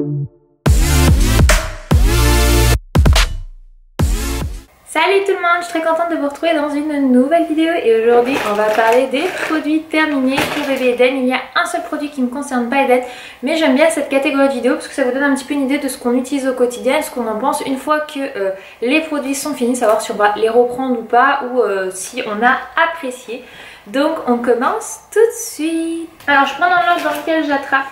Salut tout le monde, je suis très contente de vous retrouver dans une nouvelle vidéo et aujourd'hui on va parler des produits terminés pour bébé Eden. Il y a un seul produit qui ne concerne pas Eden, mais j'aime bien cette catégorie de vidéo parce que ça vous donne un petit peu une idée de ce qu'on utilise au quotidien et ce qu'on en pense une fois que les produits sont finis, savoir si on va les reprendre ou pas ou si on a apprécié. Donc on commence tout de suite. Alors je prends dans l'ordre dans lequel j'attrape.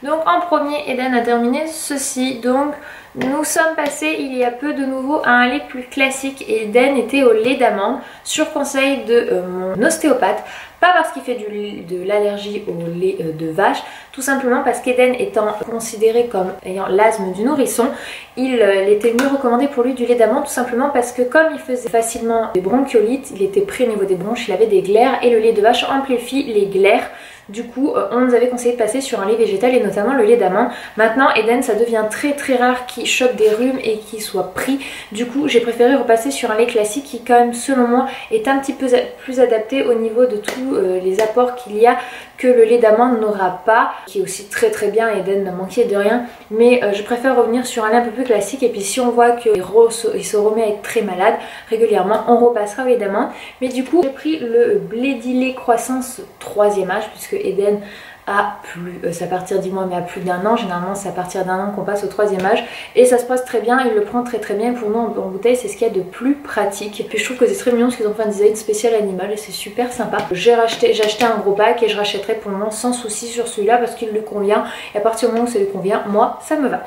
Donc en premier, Eden a terminé ceci. Donc nous sommes passés il y a peu de nouveau à un lait plus classique et Eden était au lait d'amande sur conseil de mon ostéopathe. Pas parce qu'il fait de l'allergie au lait de vache, tout simplement parce qu'Eden étant considéré comme ayant l'asthme du nourrisson, il était mieux recommandé pour lui du lait d'amande, tout simplement parce que comme il faisait facilement des bronchiolites, il était pris au niveau des bronches, il avait des glaires et le lait de vache amplifie les glaires. Du coup, on nous avait conseillé de passer sur un lait végétal et notamment le lait d'amande. Maintenant, Eden, ça devient très très rare qu'il chope des rhumes et qu'il soit pris. Du coup, j'ai préféré repasser sur un lait classique qui, quand même, selon moi, est un petit peu plus adapté au niveau de tous les apports qu'il y a que le lait d'amande n'aura pas, qui est aussi très très bien. Eden n'a manqué de rien, mais je préfère revenir sur un lait un peu plus classique. Et puis si on voit qu'il se remet à être très malade régulièrement, on repassera au lait d'amande. Mais du coup, j'ai pris le Blédillet Croissance 3e âge, puisque Eden à c'est à partir d'10 mois mais à plus d'un an, généralement c'est à partir d'un an qu'on passe au 3e âge et ça se passe très bien, il le prend très très bien. Pour nous en bouteille c'est ce qu'il y a de plus pratique et puis je trouve que c'est très mignon parce qu'ils ont fait un design spécial animal et c'est super sympa. J'ai acheté un gros pack et je rachèterai pour le moment sans souci sur celui-là parce qu'il lui convient et à partir du moment où ça lui convient, moi ça me va.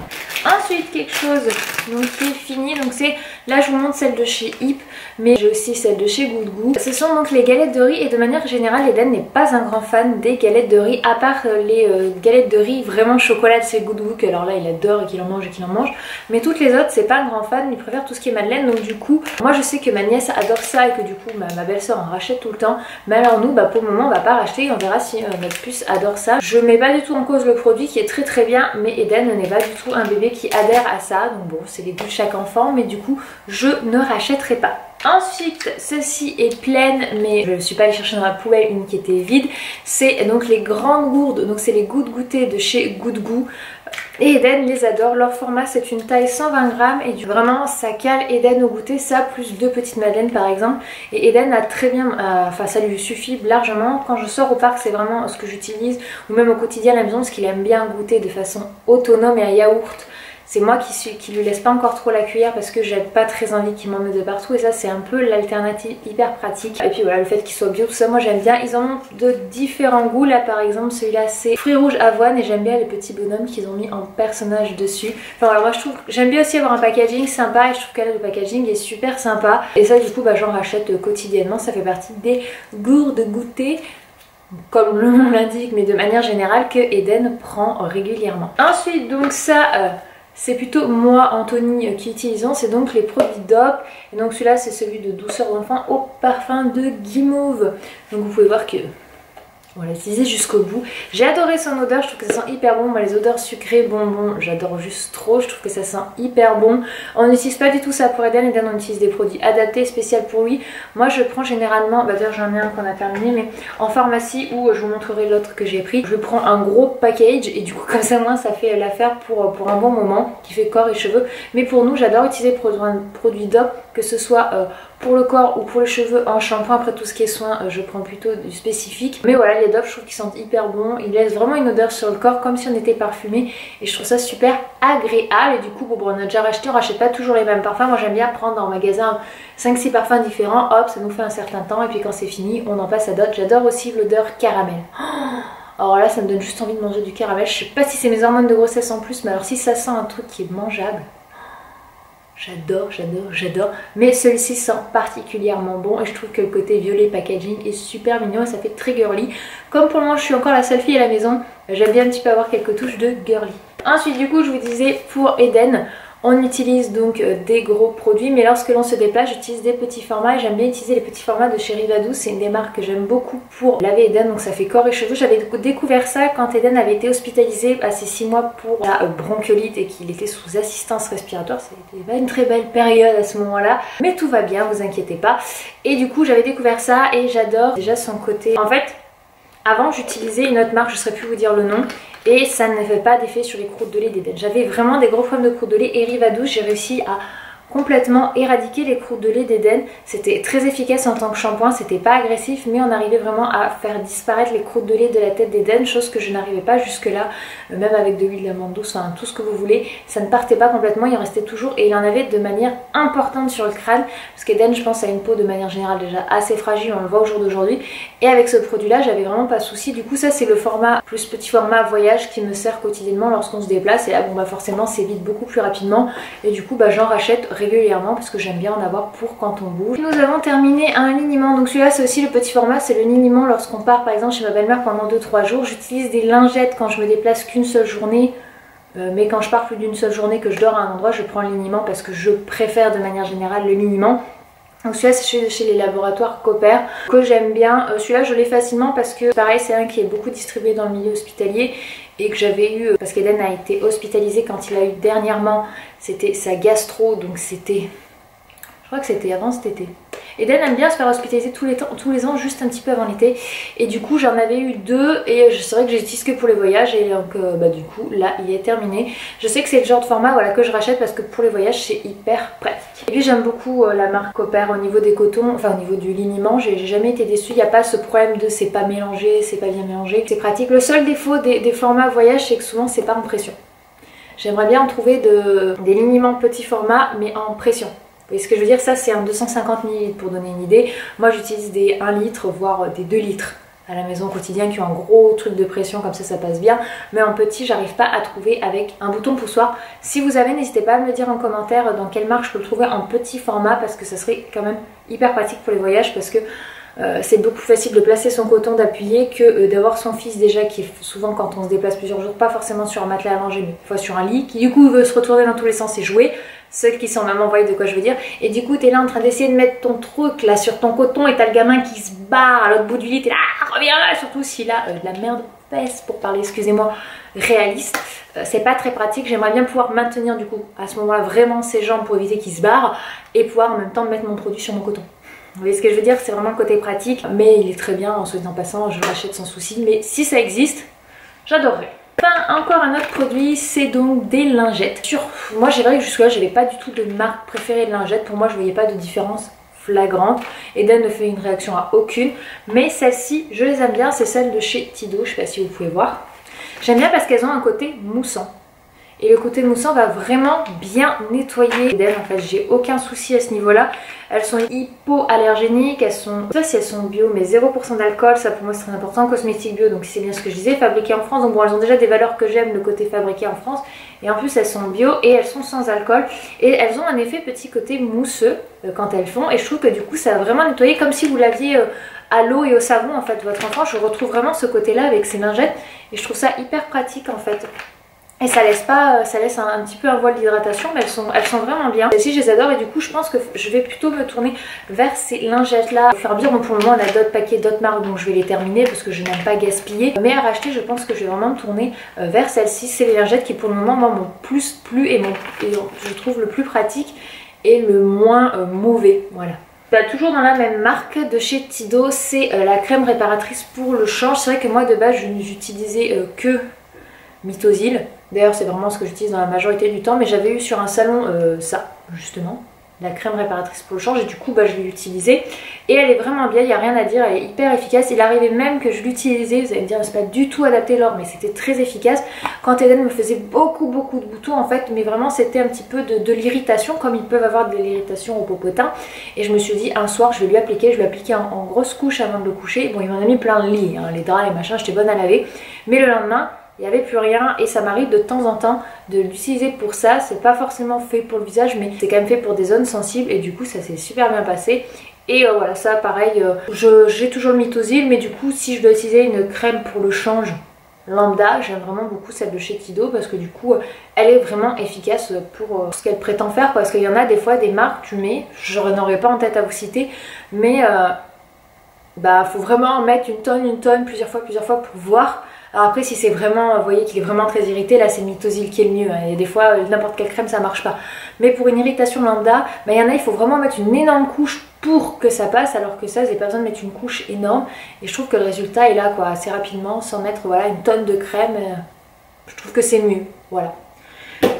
Ensuite quelque chose donc, qui est fini, donc c'est, là je vous montre celle de chez Hip mais j'ai aussi celle de chez Good Goût. Ce sont donc les galettes de riz et de manière générale Eden n'est pas un grand fan des galettes de riz à part les galettes de riz vraiment chocolat de chez Good Goût, que alors là il adore et qu'il en mange, mais toutes les autres c'est pas un grand fan, il préfère tout ce qui est madeleine. Donc du coup moi je sais que ma nièce adore ça et que du coup ma belle-sœur en rachète tout le temps, mais alors nous pour le moment on va pas racheter, on verra si notre puce adore ça. Je mets pas du tout en cause le produit qui est très très bien, mais Eden n'est pas du tout un bébé qui adhère à ça, donc bon c'est les goûts de chaque enfant, mais du coup je ne rachèterai pas. Ensuite, ceci est pleine, mais je ne suis pas allée chercher dans la poubelle une qui était vide. C'est donc les grandes gourdes, donc c'est les gouttes goûtées de chez Good Goût. Et Eden les adore, leur format c'est une taille 120 grammes et vraiment ça cale Eden au goûter, ça plus 2 petites madeleines par exemple. Et Eden a très bien, enfin ça lui suffit largement. Quand je sors au parc c'est vraiment ce que j'utilise, ou même au quotidien à la maison, parce qu'il aime bien goûter de façon autonome et à yaourt. C'est moi qui lui laisse pas encore trop la cuillère parce que j'ai pas très envie qu'il m'en mette de partout et ça c'est un peu l'alternative hyper pratique. Et puis voilà, le fait qu'il soit bio, tout ça moi j'aime bien. Ils en ont de différents goûts, là par exemple celui-là c'est fruits rouges avoine et j'aime bien les petits bonhommes qu'ils ont mis en personnage dessus. Enfin voilà, moi je trouve, j'aime bien aussi avoir un packaging sympa et je trouve que là le packaging est super sympa. Et ça du coup j'en rachète quotidiennement, ça fait partie des gourdes goûtées comme le nom l'indique, mais de manière générale que Eden prend régulièrement. Ensuite donc ça... c'est plutôt moi, Anthony, qui utilisons, c'est donc les produits DOP. Et donc celui-là c'est celui de douceur d'enfant au parfum de guimauve. Donc vous pouvez voir que on l'a utilisé jusqu'au bout. J'ai adoré son odeur, je trouve que ça sent hyper bon. Moi les odeurs sucrées, bonbons, j'adore juste trop. Je trouve que ça sent hyper bon. On n'utilise pas du tout ça pour Eden. Eden on utilise des produits adaptés, spéciaux pour lui. Moi je prends généralement, d'ailleurs j'en ai un qu'on a terminé, mais en pharmacie où je vous montrerai l'autre que j'ai pris. Je prends un gros package et du coup comme ça moi ça fait l'affaire pour un bon moment qui fait corps et cheveux. Mais pour nous j'adore utiliser produits DOP, que ce soit pour le corps ou pour les cheveux en shampoing. Après tout ce qui est soin je prends plutôt du spécifique, mais voilà les DOP je trouve qu'ils sentent hyper bon, ils laissent vraiment une odeur sur le corps comme si on était parfumé et je trouve ça super agréable. Et du coup on a déjà racheté, on rachète pas toujours les mêmes parfums. Moi j'aime bien prendre en magasin 5-6 parfums différents, hop ça nous fait un certain temps et puis quand c'est fini on en passe à d'autres. J'adore aussi l'odeur caramel. Alors là ça me donne juste envie de manger du caramel. Je sais pas si c'est mes hormones de grossesse en plus, mais alors si ça sent un truc qui est mangeable, j'adore, mais celui-ci sent particulièrement bon et je trouve que le côté violet packaging est super mignon et ça fait très girly. Comme pour le moment je suis encore la seule fille à la maison, j'aime bien un petit peu avoir quelques touches de girly. Ensuite du coup je vous disais pour Eden, on utilise donc des gros produits, mais lorsque l'on se déplace j'utilise des petits formats et j'aime bien utiliser les petits formats de chez Rivadou. C'est une des marques que j'aime beaucoup pour laver Eden, donc ça fait corps et cheveux. J'avais découvert ça quand Eden avait été hospitalisé à ses 6 mois pour la bronchiolite et qu'il était sous assistance respiratoire. C'était pas une très belle période à ce moment là, mais tout va bien, vous inquiétez pas. Et du coup j'avais découvert ça et j'adore déjà son côté. En fait avant j'utilisais une autre marque, je ne saurais plus vous dire le nom, et ça ne fait pas d'effet sur les croûtes de lait d'Eden. J'avais vraiment des gros problèmes de croûtes de lait et Rivadouce, j'ai réussi à complètement éradiquer les croûtes de lait d'Eden. C'était très efficace en tant que shampoing, c'était pas agressif, mais on arrivait vraiment à faire disparaître les croûtes de lait de la tête d'Eden, chose que je n'arrivais pas jusque là, même avec de l'huile d'amande douce, enfin tout ce que vous voulez, ça ne partait pas complètement, il en restait toujours et il en avait de manière importante sur le crâne, parce qu'Eden je pense a une peau de manière générale déjà assez fragile, on le voit au jour d'aujourd'hui, et avec ce produit là j'avais vraiment pas de souci. Du coup ça c'est le format plus petit format voyage qui me sert quotidiennement lorsqu'on se déplace, et là bon bah forcément c'est vide beaucoup plus rapidement, et du coup bah j'en rachète régulièrement parce que j'aime bien en avoir pour quand on bouge. Nous avons terminé un liniment, donc celui-là c'est aussi le petit format, c'est le liniment lorsqu'on part par exemple chez ma belle-mère pendant 2-3 jours. J'utilise des lingettes quand je me déplace qu'une seule journée, mais quand je pars plus d'une seule journée, que je dors à un endroit, je prends le liniment parce que je préfère de manière générale le liniment. Donc celui-là c'est chez les laboratoires Cooper que j'aime bien. Celui-là je l'ai facilement parce que pareil c'est un qui est beaucoup distribué dans le milieu hospitalier et que j'avais eu parce qu'Eden a été hospitalisé quand il a eu dernièrement, c'était sa gastro, donc c'était, je crois que c'était avant cet été. Eden aime bien se faire hospitaliser tous les ans, juste un petit peu avant l'été, et du coup j'en avais eu 2 et c'est vrai que j'utilise que pour les voyages, et donc bah du coup là il est terminé. Je sais que c'est le genre de format voilà, que je rachète parce que pour les voyages c'est hyper pratique. Et puis j'aime beaucoup la marque Cooper au niveau des cotons, enfin au niveau du liniment, j'ai jamais été déçue, il n'y a pas ce problème de c'est pas mélangé, c'est pas bien mélangé, c'est pratique. Le seul défaut des formats voyage c'est que souvent c'est pas en pression. J'aimerais bien en trouver des liniments petit format mais en pression. Vous voyez ce que je veux dire? Ça c'est un 250 ml pour donner une idée. Moi j'utilise des 1 litre voire des 2 litres à la maison au quotidien qui ont un gros truc de pression, comme ça passe bien. Mais en petit j'arrive pas à trouver avec un bouton poussoir. Si vous avez, n'hésitez pas à me le dire en commentaire dans quelle marque je peux le trouver en petit format, parce que ça serait quand même hyper pratique pour les voyages, parce que c'est beaucoup plus facile de placer son coton, d'appuyer, que d'avoir son fils déjà qui est souvent quand on se déplace plusieurs jours, pas forcément sur un matelas à langer mais des fois sur un lit, qui du coup veut se retourner dans tous les sens et jouer. Celles qui sont maman voient de quoi je veux dire. Et du coup t'es là en train d'essayer de mettre ton truc là sur ton coton et t'as le gamin qui se barre à l'autre bout du lit, t'es là reviens là, surtout s'il a de la merde fesse pour parler, excusez-moi, réaliste. C'est pas très pratique. J'aimerais bien pouvoir maintenir du coup à ce moment là vraiment ses jambes pour éviter qu'il se barre, et pouvoir en même temps mettre mon produit sur mon coton. Vous voyez ce que je veux dire? C'est vraiment le côté pratique, mais il est très bien, en soit en passant je l'achète sans souci, mais si ça existe j'adorerais. Enfin, encore un autre produit, c'est donc des lingettes. Moi j'ai vrai que jusque là j'avais pas du tout de marque préférée de lingettes, pour moi je voyais pas de différence flagrante. Eden ne fait une réaction à aucune, mais celles-ci je les aime bien, c'est celles de chez Tido, je sais pas si vous pouvez voir. J'aime bien parce qu'elles ont un côté moussant. Et le côté moussant va vraiment bien nettoyer Eden. En fait j'ai aucun souci à ce niveau là. Elles sont hypoallergéniques, elles sont, je sais pas si elles sont bio, mais 0% d'alcool, ça pour moi c'est très important. Cosmétiques bio, donc c'est bien ce que je disais, fabriquées en France, donc bon elles ont déjà des valeurs que j'aime, le côté fabriqué en France, et en plus elles sont bio et elles sont sans alcool, et elles ont un effet petit côté mousseux quand elles font, et je trouve que du coup ça va vraiment nettoyer comme si vous l'aviez à l'eau et au savon en fait votre enfant. Je retrouve vraiment ce côté là avec ces lingettes, et je trouve ça hyper pratique en fait. Et ça laisse pas, ça laisse un petit peu un voile d'hydratation, mais elles sont vraiment bien. Celles-ci je les adore, et du coup je pense que je vais plutôt me tourner vers ces lingettes là. Faire bien, bon, pour le moment on a d'autres paquets, d'autres marques, donc je vais les terminer parce que je n'aime pas gaspiller. Mais à racheter, je pense que je vais vraiment me tourner vers celles-ci. C'est les lingettes qui pour le moment m'ont plus plu et je trouve le plus pratique et le moins mauvais. Voilà. Bah, toujours dans la même marque de chez Tido, c'est la crème réparatrice pour le change. C'est vrai que moi de base je n'utilisais que Mythosil. D'ailleurs c'est vraiment ce que j'utilise dans la majorité du temps, mais j'avais eu sur un salon ça justement, la crème réparatrice pour le change, et du coup bah, je l'ai utilisée et elle est vraiment bien, il n'y a rien à dire, elle est hyper efficace. Il arrivait même que je l'utilisais, vous allez me dire c'est pas du tout adapté Laure, mais c'était très efficace quand Eden me faisait beaucoup de boutons en fait, mais vraiment c'était un petit peu de l'irritation, comme ils peuvent avoir de l'irritation au popotin, et je me suis dit un soir je vais lui appliquer, en grosse couche avant de le coucher. Bon il m'en a mis plein le lit, hein, les draps, les machins, j'étais bonne à laver, mais le lendemain il n'y avait plus rien, et ça m'arrive de temps en temps de l'utiliser pour ça. C'est pas forcément fait pour le visage, mais c'est quand même fait pour des zones sensibles, et du coup ça s'est super bien passé. Et voilà, ça pareil, j'ai toujours le Mythosil, mais du coup si je dois utiliser une crème pour le change lambda, j'aime vraiment beaucoup celle de chez Tido, parce que du coup elle est vraiment efficace pour ce qu'elle prétend faire, parce qu'il y en a des fois des marques tu mets, je n'aurais pas en tête à vous citer, mais bah faut vraiment en mettre une tonne, plusieurs fois pour voir. Alors après si c'est vraiment, vous voyez qu'il est vraiment très irrité, là c'est le Mythosil qui est le mieux, hein. Et des fois n'importe quelle crème ça marche pas. Mais pour une irritation lambda, bah, il y en a, il faut vraiment mettre une énorme couche pour que ça passe, alors que ça, vous n'avez pas besoin de mettre une couche énorme. Et je trouve que le résultat est là quoi, assez rapidement, sans mettre voilà, une tonne de crème. Je trouve que c'est mieux, voilà.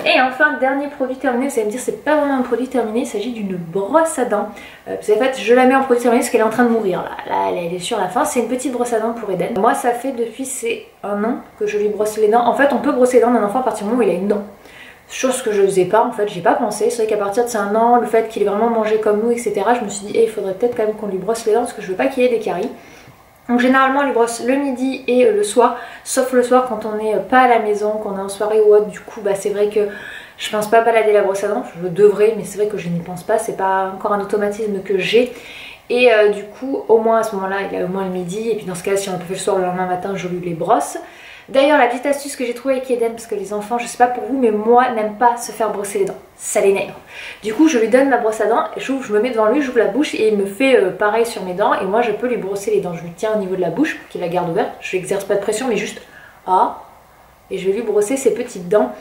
Et enfin, dernier produit terminé, vous allez me dire c'est pas vraiment un produit terminé, il s'agit d'une brosse à dents. Parce qu'en fait, je la mets en produit terminé parce qu'elle est en train de mourir là. Là, elle est sur la fin. C'est une petite brosse à dents pour Eden. Moi, ça fait depuis c'est un an que je lui brosse les dents. En fait, on peut brosser les dents d'un enfant à partir du moment où il a une dent. Chose que je faisais pas, en fait, j'ai pas pensé. C'est vrai qu'à partir de c'est un an, le fait qu'il ait vraiment mangé comme nous, etc., je me suis dit, il faudrait peut-être quand même qu'on lui brosse les dents parce que je veux pas qu'il y ait des caries. Donc généralement on les brosse le midi et le soir, sauf le soir quand on n'est pas à la maison, qu'on est en soirée ou autre. Du coup bah c'est vrai que je pense pas balader la brosse à dents, je devrais mais c'est vrai que je n'y pense pas, c'est pas encore un automatisme que j'ai. Et du coup au moins à ce moment là il a au moins le midi, et puis dans ce cas si on le fait le soir, le lendemain matin je lui les brosse. D'ailleurs la petite astuce que j'ai trouvée avec Eden, parce que les enfants, je sais pas pour vous, mais moi n'aime pas se faire brosser les dents, ça l'énerve. Du coup je lui donne ma brosse à dents, je me mets devant lui, j'ouvre la bouche et il me fait pareil sur mes dents, et moi je peux lui brosser les dents. Je lui tiens au niveau de la bouche pour qu'il la garde ouverte, je n'exerce pas de pression mais juste et je vais lui brosser ses petites dents.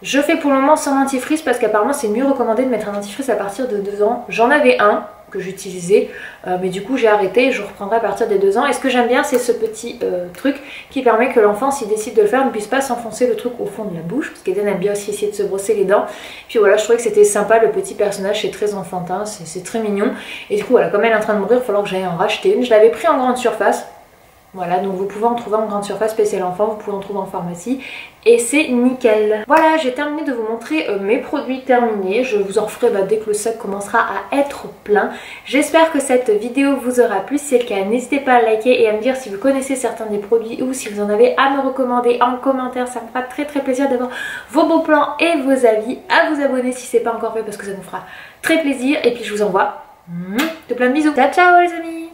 Je fais pour le moment sans dentifrice parce qu'apparemment c'est mieux recommandé de mettre un dentifrice à partir de 2 ans. J'en avais un que j'utilisais mais du coup j'ai arrêté et je reprendrai à partir des 2 ans. Et ce que j'aime bien c'est ce petit truc qui permet que l'enfant, s'il décide de le faire, ne puisse pas s'enfoncer le truc au fond de la bouche, parce qu'Eden aime bien aussi essayer de se brosser les dents. Puis voilà, je trouvais que c'était sympa, le petit personnage, c'est très enfantin, c'est très mignon. Et du coup voilà, comme elle est en train de mourir, il va falloir que j'aille en racheter une. Je l'avais pris en grande surface. Voilà, donc vous pouvez en trouver en grande surface spéciale enfant, vous pouvez en trouver en pharmacie et c'est nickel. Voilà, j'ai terminé de vous montrer mes produits terminés. Je vous en ferai dès que le sac commencera à être plein. J'espère que cette vidéo vous aura plu. Si c'est le cas, n'hésitez pas à liker et à me dire si vous connaissez certains des produits ou si vous en avez à me recommander en commentaire. Ça me fera très plaisir d'avoir vos bons plans et vos avis. À vous abonner si ce n'est pas encore fait parce que ça nous fera très plaisir. Et puis je vous envoie de plein de bisous. Ciao ciao les amis.